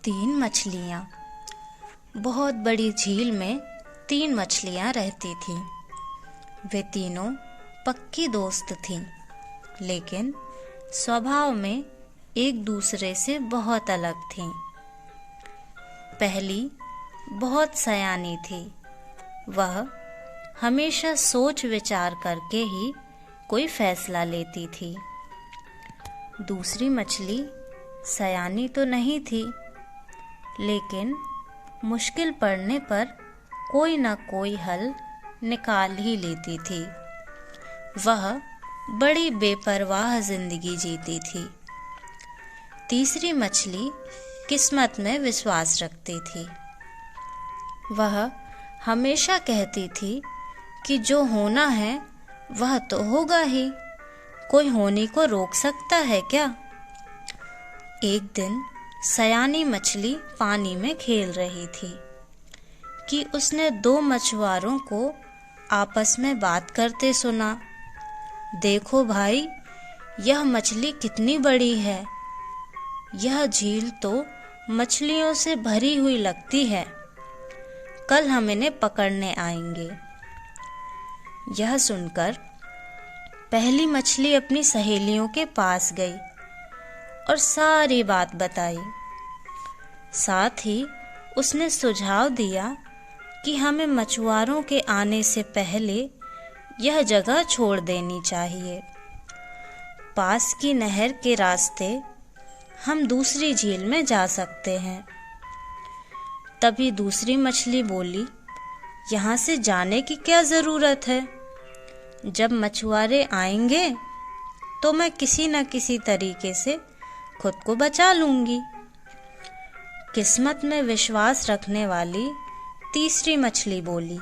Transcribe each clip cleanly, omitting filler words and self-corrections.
तीन मछलियाँ। बहुत बड़ी झील में तीन मछलियाँ रहती थीं। वे तीनों पक्की दोस्त थीं, लेकिन स्वभाव में एक दूसरे से बहुत अलग थीं। पहली बहुत सयानी थी। वह हमेशा सोच विचार करके ही कोई फैसला लेती थी। दूसरी मछली सयानी तो नहीं थी, लेकिन मुश्किल पड़ने पर कोई न कोई हल निकाल ही लेती थी। वह बड़ी बेपरवाह जिंदगी जीती थी। तीसरी मछली किस्मत में विश्वास रखती थी। वह हमेशा कहती थी कि जो होना है वह तो होगा ही, कोई होने को रोक सकता है क्या। एक दिन सयानी मछली पानी में खेल रही थी कि उसने दो मछुआरों को आपस में बात करते सुना। देखो भाई, यह मछली कितनी बड़ी है। यह झील तो मछलियों से भरी हुई लगती है। कल हम इन्हें पकड़ने आएंगे। यह सुनकर पहली मछली अपनी सहेलियों के पास गई और सारी बात बताई। साथ ही उसने सुझाव दिया कि हमें मछुआरों के आने से पहले यह जगह छोड़ देनी चाहिए। पास की नहर के रास्ते हम दूसरी झील में जा सकते हैं। तभी दूसरी मछली बोली, यहाँ से जाने की क्या जरूरत है। जब मछुआरे आएंगे तो मैं किसी न किसी तरीके से खुद को बचा लूंगी। किस्मत में विश्वास रखने वाली तीसरी मछली बोली,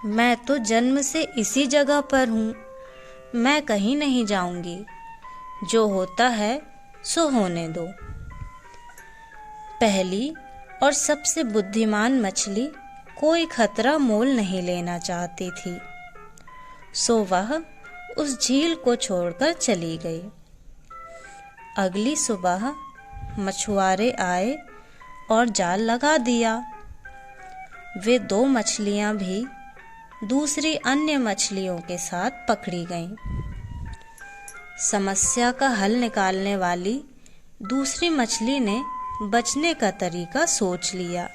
मैं तो जन्म से इसी जगह पर हूँ, मैं कहीं नहीं जाऊंगी। जो होता है सो होने दो। पहली और सबसे बुद्धिमान मछली कोई खतरा मोल नहीं लेना चाहती थी, सो वह उस झील को छोड़कर चली गई। अगली सुबह मछुआरे आए और जाल लगा दिया। वे दो मछलियां भी दूसरी अन्य मछलियों के साथ पकड़ी गईं। समस्या का हल निकालने वाली दूसरी मछली ने बचने का तरीका सोच लिया।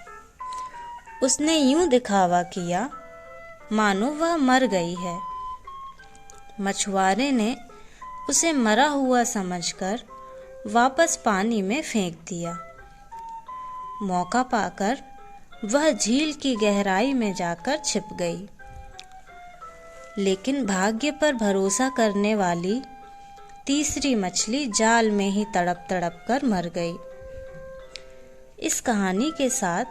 उसने यूं दिखावा किया मानो वह मर गई है। मछुआरे ने उसे मरा हुआ समझकर वापस पानी में फेंक दिया। मौका पाकर वह झील की गहराई में जाकर छिप गई। लेकिन भाग्य पर भरोसा करने वाली तीसरी मछली जाल में ही तड़प तड़प कर मर गई। इस कहानी के साथ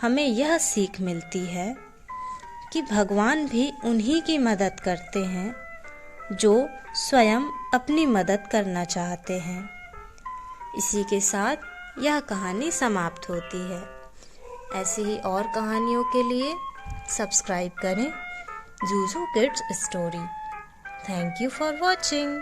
हमें यह सीख मिलती है कि भगवान भी उन्हीं की मदद करते हैं जो स्वयं अपनी मदद करना चाहते हैं। इसी के साथ यह कहानी समाप्त होती है। ऐसी ही और कहानियों के लिए सब्सक्राइब करें Juju kids story. Thank you for watching.